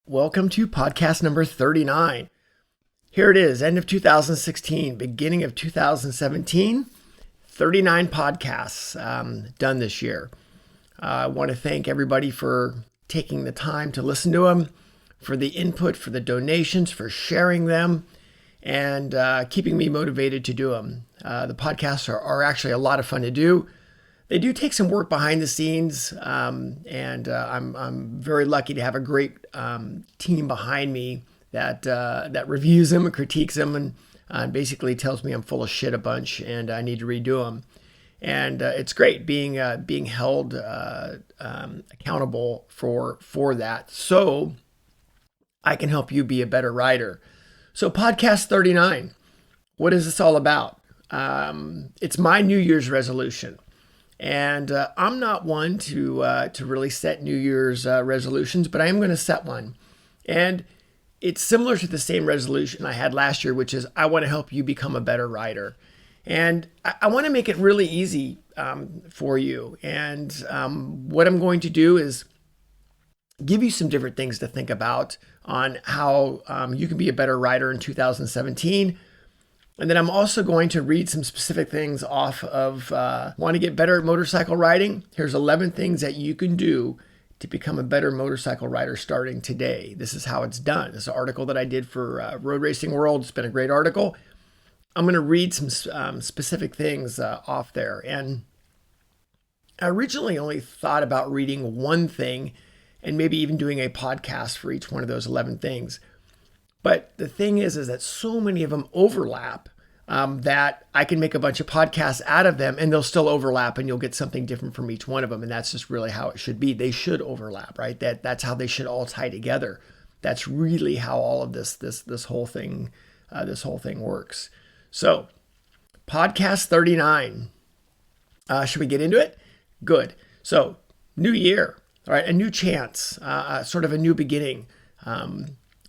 Welcome to podcast number 39. Here it is, end of 2016, beginning of 2017, 39 podcasts done this year. I want to thank everybody for taking the time to listen to them, for the input, for the donations, for sharing them, and keeping me motivated to do them. The podcasts are actually a lot of fun to do. They do take some work behind the scenes, and I'm very lucky to have a great team behind me that reviews them and critiques them and basically tells me I'm full of shit a bunch and I need to redo them. And it's great being held accountable for that, so I can help you be a better rider. So podcast 39, what is this all about? It's my New Year's resolution. And I'm not one to really set New Year's resolutions, but I am going to set one. And it's similar to the same resolution I had last year, which is I want to help you become a better rider. And I want to make it really easy for you. And what I'm going to do is give you some different things to think about on how you can be a better rider in 2017. And then I'm also going to read some specific things off of want to get better at motorcycle riding? Here's 11 things that you can do to become a better motorcycle rider starting today. This is how it's done. This is an article that I did for Road Racing World. It's been a great article. I'm going to read some specific things off there. And I originally only thought about reading one thing and maybe even doing a podcast for each one of those 11 things. But the thing is that so many of them overlap that I can make a bunch of podcasts out of them and they'll still overlap and you'll get something different from each one of them. And that's just really how it should be. They should overlap, right? That's how they should all tie together. That's really how all of this whole thing works. So podcast 39, should we get into it? Good. So new year, all right, a new chance, sort of a new beginning.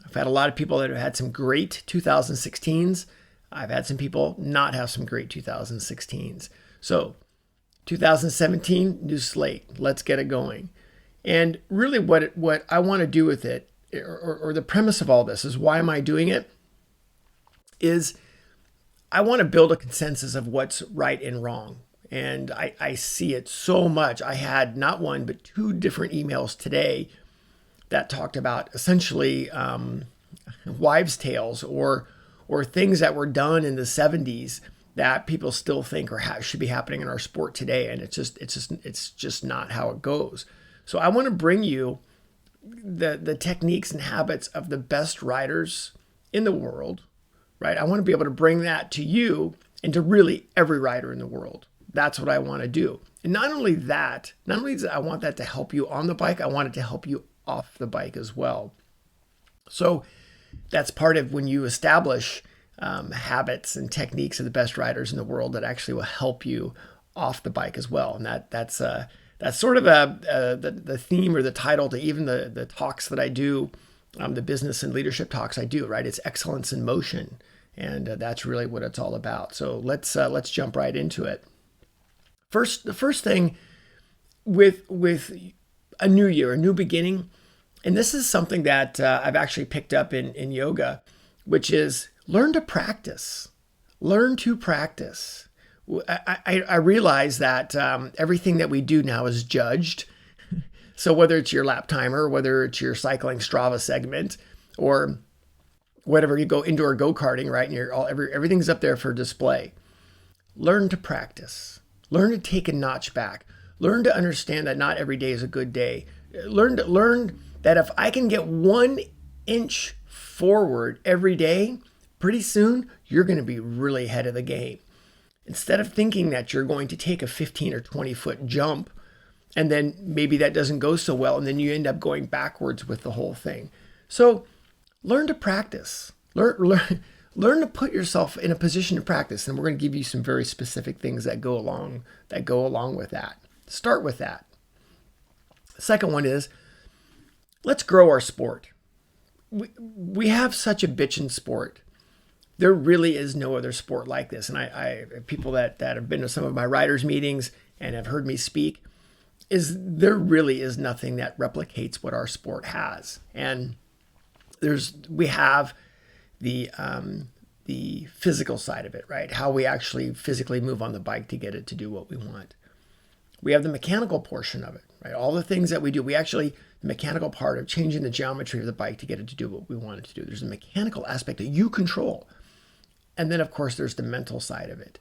I've had a lot of people that have had some great 2016s. I've had some people not have some great 2016s. So 2017, new slate. Let's get it going. And really what I want to do with it, or the premise of all this is why am I doing it, is I want to build a consensus of what's right and wrong. And I see it so much. I had not one, but two different emails today that talked about essentially wives' tales or things that were done in the 70s that people still think should be happening in our sport today, and it's just not how it goes. So I want to bring you the techniques and habits of the best riders in the world, right? I want to be able to bring that to you and to really every rider in the world. That's what I want to do. And not only that I want that to help you on the bike, I want it to help you off the bike as well. So that's part of when you establish habits and techniques of the best riders in the world that actually will help you off the bike as well. And that's sort of the theme or the title to even the talks that I do, the business and leadership talks I do, right? It's excellence in motion. And that's really what it's all about. So let's jump right into it. The first thing with a new year, a new beginning. And this is something that I've actually picked up in yoga, which is learn to practice. Learn to practice. I realize that everything that we do now is judged. So whether it's your lap timer, whether it's your cycling Strava segment, or whatever, you go indoor go-karting, right? And everything's up there for display. Learn to practice. Learn to take a notch back. Learn to understand that not every day is a good day. Learn that if I can get 1 inch forward every day, pretty soon you're going to be really ahead of the game. Instead of thinking that you're going to take a 15 or 20 foot jump and then maybe that doesn't go so well and then you end up going backwards with the whole thing. So learn to practice. Learn to put yourself in a position to practice. And we're going to give you some very specific things that go along with that. Start with that. The second one is, let's grow our sport. We have such a bitchin' sport. There really is no other sport like this. And I people that have been to some of my riders meetings and have heard me speak, is there really is nothing that replicates what our sport has. And we have the physical side of it, right? How we actually physically move on the bike to get it to do what we want. We have the mechanical portion of it, right? All the things that we do, the mechanical part of changing the geometry of the bike to get it to do what we want it to do. There's a mechanical aspect that you control. And then, of course, there's the mental side of it.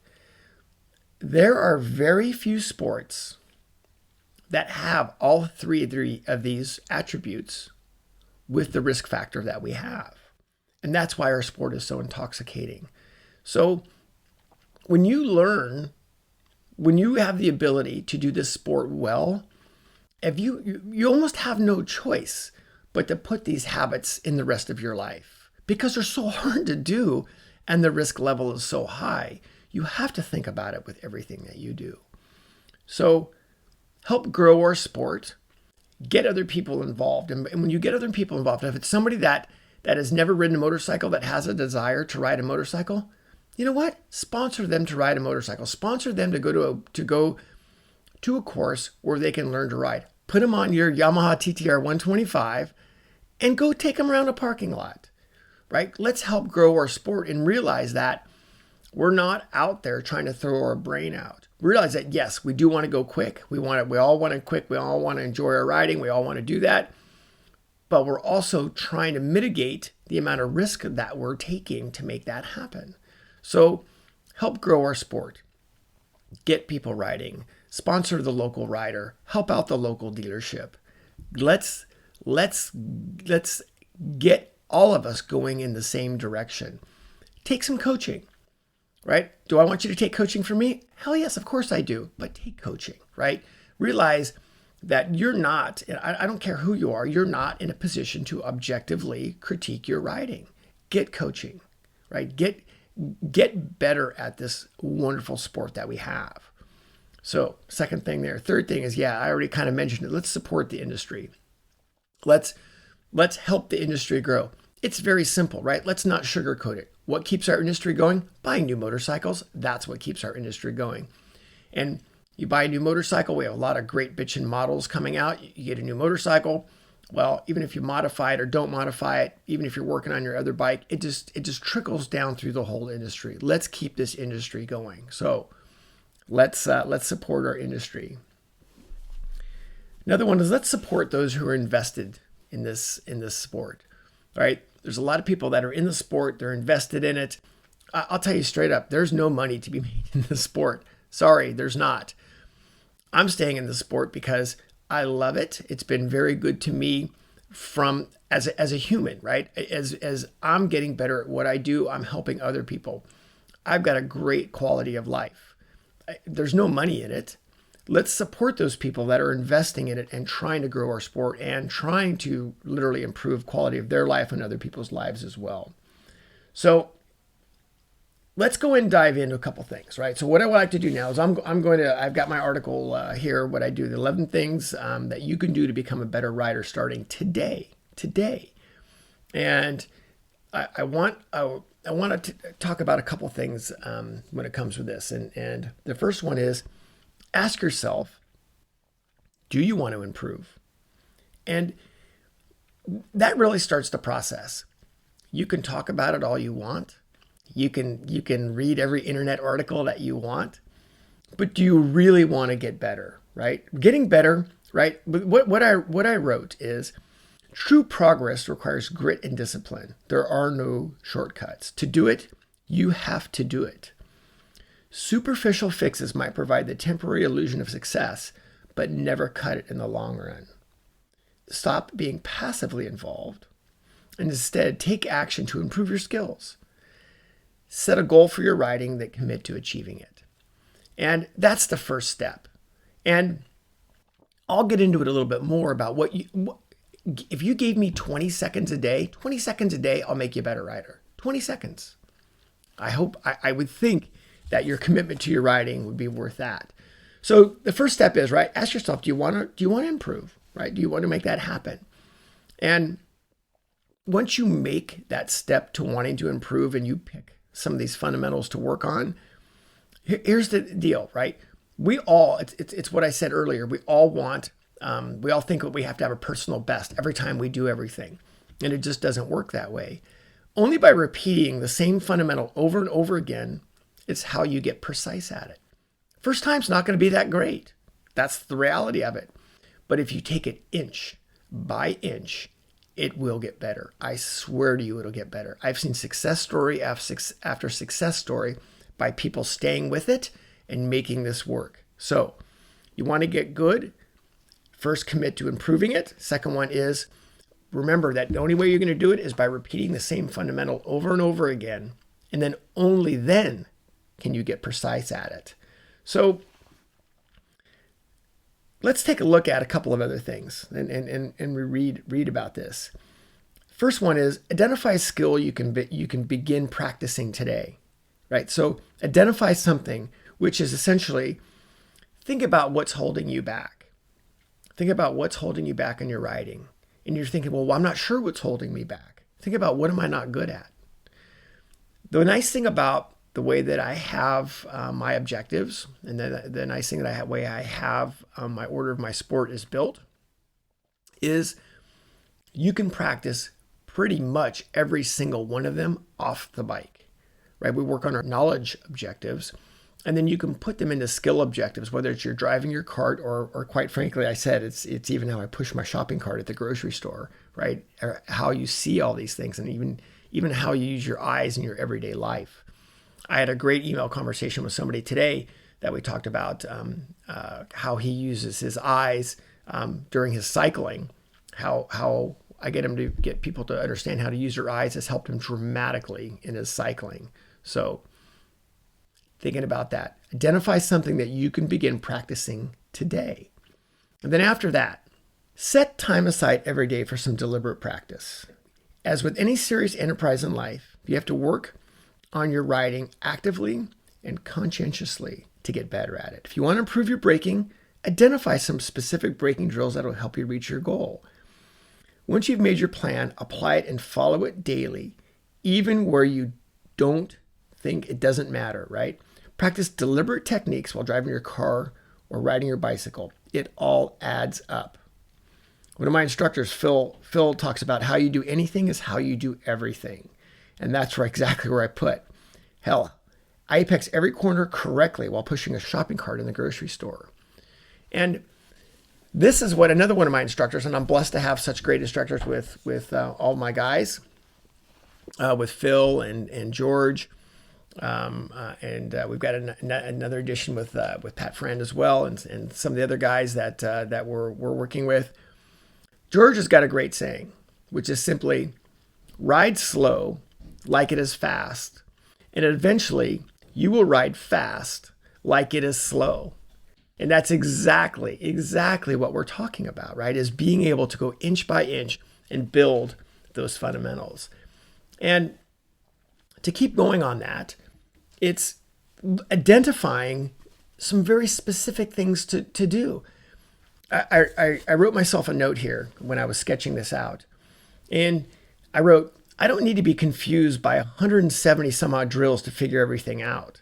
There are very few sports that have all three of these attributes with the risk factor that we have. And that's why our sport is so intoxicating. So when you have the ability to do this sport well, if you almost have no choice but to put these habits in the rest of your life because they're so hard to do and the risk level is so high. You have to think about it with everything that you do. So help grow our sport, get other people involved. And when you get other people involved, if it's somebody that has never ridden a motorcycle, that has a desire to ride a motorcycle, you know what? Sponsor them to ride a motorcycle. Sponsor them to go to a course where they can learn to ride. Put them on your Yamaha TTR 125 and go take them around a parking lot, right? Let's help grow our sport and realize that we're not out there trying to throw our brain out. Realize that, yes, we do want to go quick. We all want to quick. We all want to enjoy our riding. We all want to do that. But we're also trying to mitigate the amount of risk that we're taking to make that happen. So help grow our sport. Get people riding. Sponsor the local rider. Help out the local dealership. Let's get all of us going in the same direction. Take some coaching, right? Do I want you to take coaching from me? Hell yes, of course I do. But take coaching, right? Realize that you're not, I don't care who you are, you're not in a position to objectively critique your riding. Get coaching, right? Get better at this wonderful sport that we have. So second thing there. Third thing is, I already kind of mentioned it. Let's support the industry. Let's help the industry grow. It's very simple, right? Let's not sugarcoat it. What keeps our industry going? Buying new motorcycles. That's what keeps our industry going. And you buy a new motorcycle. We have a lot of great bitchin' models coming out. You get a new motorcycle. Well, even if you modify it or don't modify it, even if you're working on your other bike, it just trickles down through the whole industry. Let's keep this industry going. So let's support our industry. Another one is let's support those who are invested in this sport. All right. There's a lot of people that are in the sport. They're invested in it. I'll tell you straight up, there's no money to be made in the sport. Sorry, there's not. I'm staying in the sport because I love it. It's been very good to me as a human, right? As I'm getting better at what I do, I'm helping other people. I've got a great quality of life. There's no money in it. Let's support those people that are investing in it and trying to grow our sport and trying to literally improve quality of their life and other people's lives as well. So let's go and dive into a couple things, right? So what I would like to do now is I've got my article here, what I do, the 11 things that you can do to become a better rider starting today. And I want to talk about a couple things when it comes with this. And the first one is, ask yourself, do you want to improve? And that really starts the process. You can talk about it all you want. You can read every internet article that you want, but do you really want to get better, right? Getting better, right? What I wrote is, true progress requires grit and discipline. There are no shortcuts. To do it, you have to do it. Superficial fixes might provide the temporary illusion of success, but never cut it in the long run. Stop being passively involved and instead take action to improve your skills. Set a goal for your riding that commit to achieving it. And that's the first step. And I'll get into it a little bit more about if you gave me 20 seconds a day, I'll make you a better rider. 20 seconds. I would think that your commitment to your riding would be worth that. So the first step is, right, ask yourself, do you want to improve, right? Do you want to make that happen? And once you make that step to wanting to improve and you pick some of these fundamentals to work on, here's the deal, right? We all, it's what I said earlier, we all think that we have to have a personal best every time we do everything. And it just doesn't work that way. Only by repeating the same fundamental over and over again is how you get precise at it. First time's not going to be that great. That's the reality of it. But if you take it inch by inch, it will get better. I swear to you, it'll get better. I've seen success story after success story by people staying with it and making this work. So you want to get good. First, commit to improving it. Second one is remember that the only way you're going to do it is by repeating the same fundamental over and over again. And then only then can you get precise at it. So let's take a look at a couple of other things and read about this. First one is identify a skill you can begin practicing today, right? So identify something which is essentially think about what's holding you back. Think about what's holding you back in your riding. And you're thinking, well, I'm not sure what's holding me back. Think about what am I not good at? The nice thing about the way that I have my objectives, and the nice thing that way I have my order of my sport is built, is you can practice pretty much every single one of them off the bike, right? We work on our knowledge objectives, and then you can put them into skill objectives, whether it's you're driving your cart or quite frankly, I said it's even how I push my shopping cart at the grocery store, right? Or how you see all these things, and even how you use your eyes in your everyday life. I had a great email conversation with somebody today that we talked about how he uses his eyes during his cycling. How I get people to understand how to use their eyes has helped him dramatically in his cycling. So thinking about that, identify something that you can begin practicing today. And then after that, set time aside every day for some deliberate practice. As with any serious enterprise in life, you have to work on your riding actively and conscientiously to get better at it. If you want to improve your braking, identify some specific braking drills that will help you reach your goal. Once you've made your plan, apply it and follow it daily, even where you don't think it doesn't matter, right? Practice deliberate techniques while driving your car or riding your bicycle. It all adds up. One of my instructors, Phil talks about how you do anything is how you do everything. And that's exactly where I put. Hell, I apex every corner correctly while pushing a shopping cart in the grocery store. And this is what another one of my instructors, and I'm blessed to have such great instructors with all my guys, with Phil and George. And we've got another edition with Pat Friend as well, and some of the other guys that we're working with. George has got a great saying, which is simply, ride slow like it is fast, and eventually you will ride fast like it is slow. And that's exactly what we're talking about, right? Is being able to go inch by inch and build those fundamentals. And to keep going on that, it's identifying some very specific things to do. I wrote myself a note here when I was sketching this out. And I wrote, I don't need to be confused by 170 some odd drills to figure everything out.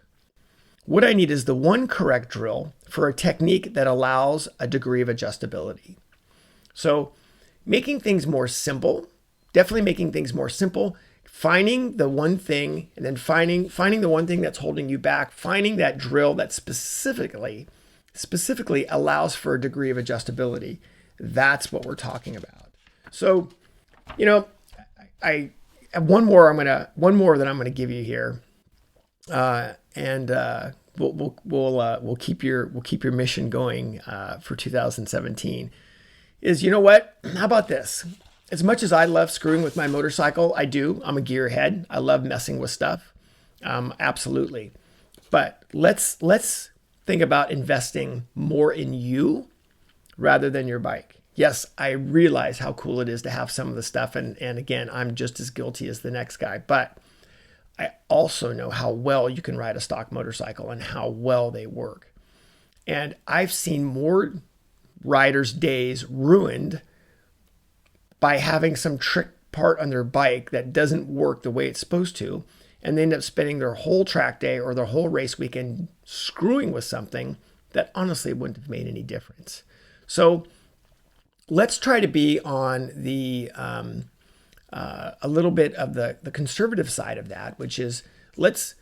What I need is the one correct drill for a technique that allows a degree of adjustability. So making things more simple, definitely making things more simple, finding the one thing, and then finding the one thing that's holding you back, finding that drill that specifically allows for a degree of adjustability. That's what we're talking about. So, I have one more that I'm gonna give you here, and we'll keep your mission going for 2017. Is, you know what? How about this? As much as I love screwing with my motorcycle, I do. I'm a gearhead. I love messing with stuff. Absolutely. But let's think about investing more in you rather than your bike. Yes, I realize how cool it is to have some of the stuff. And again, I'm just as guilty as the next guy. But I also know how well you can ride a stock motorcycle and how well they work. And I've seen more riders' days ruined by having some trick part on their bike that doesn't work the way it's supposed to, and they end up spending their whole track day or their whole race weekend screwing with something that honestly wouldn't have made any difference. So let's try to be on the a little bit of the conservative side of that, which is let's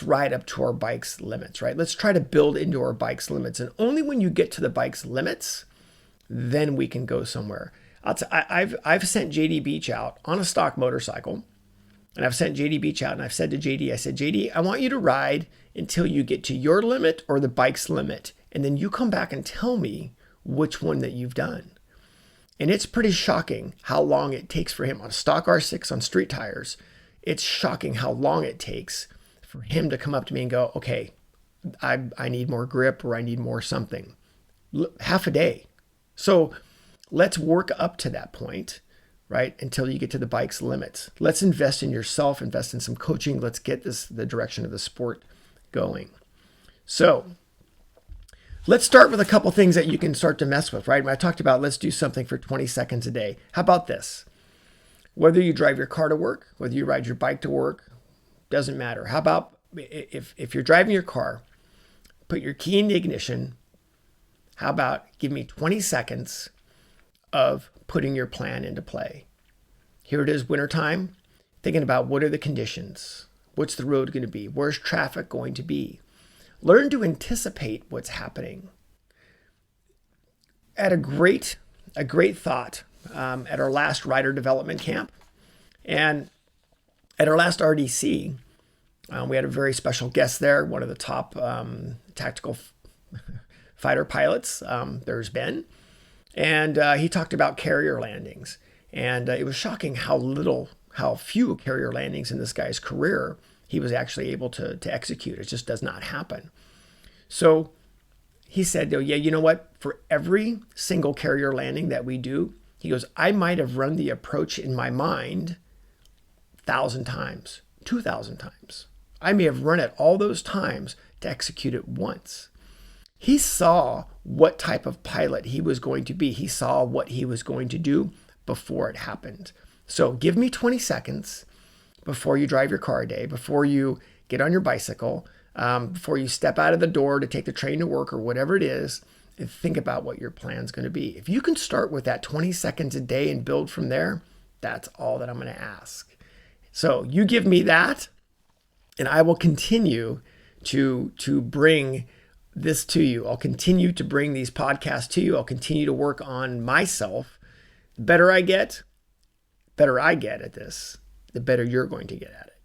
ride up to our bike's limits, right? Let's try to build into our bike's limits. And only when you get to the bike's limits, then we can go somewhere. I've sent JD Beach out on a stock motorcycle, and I've sent JD Beach out, and I've said to JD, I said, JD, I want you to ride until you get to your limit or the bike's limit. And then you come back and tell me which one that you've done. And it's pretty shocking how long it takes for him on stock R6 on street tires. It's shocking how long it takes for him to come up to me and go, okay, I need more grip, or I need more something. Half a day. So let's work up to that point, right? Until you get to the bike's limits. Let's invest in yourself, invest in some coaching. Let's get the direction of the sport going. So let's start with a couple things that you can start to mess with, right? When I talked about let's do something for 20 seconds a day. How about this? Whether you drive your car to work, whether you ride your bike to work, doesn't matter. How about if you're driving your car, put your key in the ignition. How about give me 20 seconds of putting your plan into play? Here it is, wintertime, thinking about what are the conditions? What's the road going to be? Where's traffic going to be? Learn to anticipate what's happening. At a great thought at our last rider development camp, and at our last RDC, we had a very special guest there, one of the top tactical fighter pilots. There's Ben, and he talked about carrier landings, and it was shocking how few carrier landings in this guy's career he was actually able to execute. It just does not happen. So he said, oh, yeah, you know what? For every single carrier landing that we do, he goes, I might have run the approach in my mind 1,000 times, 2,000 times. I may have run it all those times to execute it once. He saw what type of pilot he was going to be. He saw what he was going to do before it happened. So give me 20 seconds before you drive your car a day, before you get on your bicycle, before you step out of the door to take the train to work or whatever it is, and think about what your plan's going to be. If you can start with that 20 seconds a day and build from there, that's all that I'm going to ask. So you give me that, and I will continue to bring this to you. I'll continue to bring these podcasts to you. I'll continue to work on myself. The better I get at this, the better you're going to get at it.